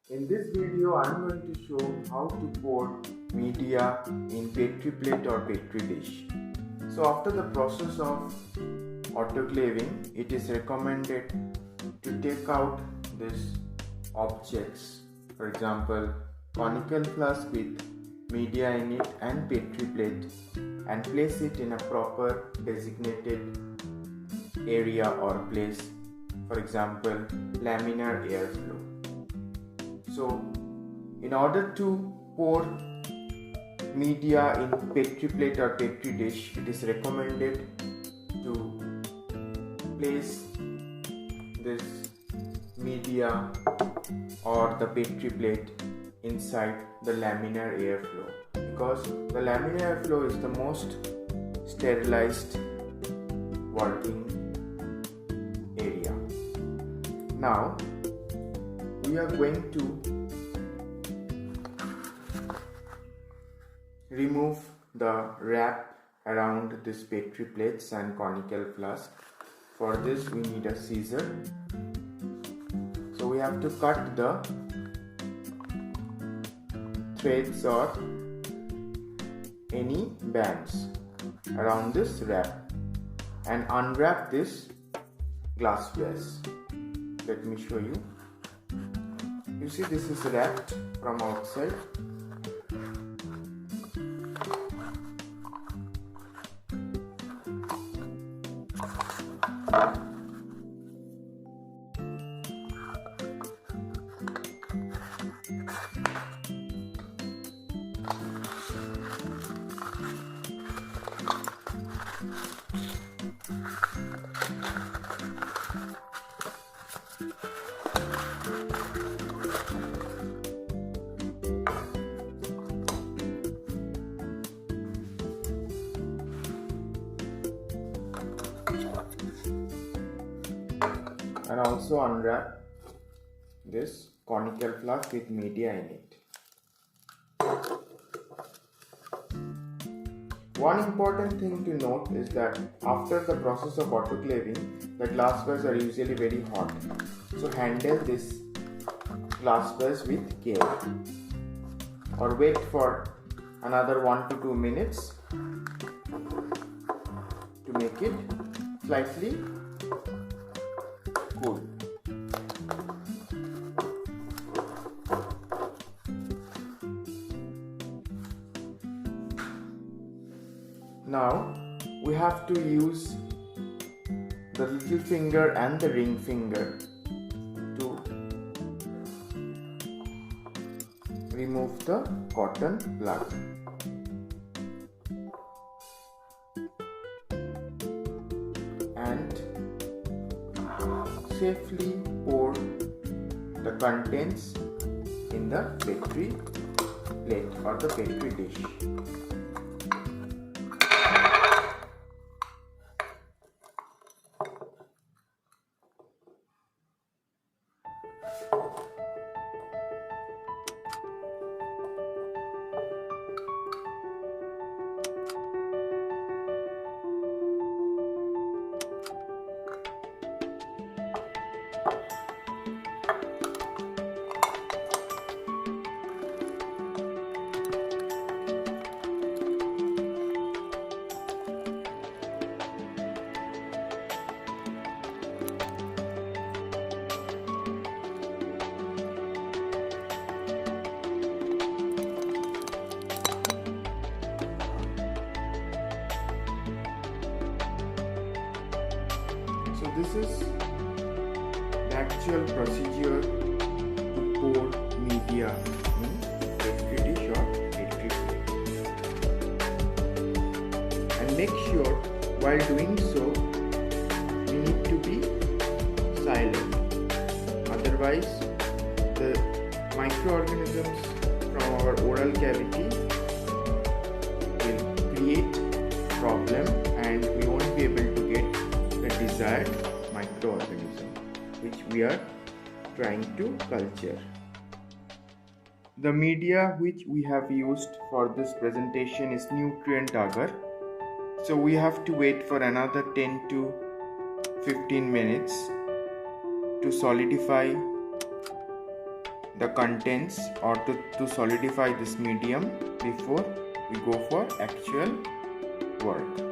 In this video, I am going to show how to pour media in Petri plate or Petri dish. So after the process of autoclaving, it is recommended to take out these objects, for example conical flask with media in it and Petri plate, and place it in a proper designated area or place, for example laminar airflow. So in order to pour media in Petri plate or Petri dish, it is recommended to place this media or the Petri plate inside the laminar airflow, because the laminar airflow is the most sterilized working area. Now we are going to remove the wrap around this Petri plates and conical flask. For this we need a scissor. So we have to cut the threads or any bands around this wrap and unwrap this glass vase. Let me show you. You see, this is wrapped from outside. And also unwrap this conical flask with media in it. One important thing to note is that after the process of autoclaving, the glass vase are usually very hot. So handle this glass vase with care, or wait for another 1 to 2 minutes to make it slightly cool. Now we have to use the little finger and the ring finger to remove the cotton plug. And safely pour the contents in the Petri plate or the Petri dish. So this is the actual procedure to pour media in Petri dish or Petri plate. And make sure while doing so, we need to be silent. Otherwise, the microorganisms from our oral cavity will create problem and we won't be able to get the desired microorganism which we are trying to culture. The media which we have used for this presentation is nutrient agar. So we have to wait for another 10 to 15 minutes to solidify the contents or to solidify this medium before we go for actual work.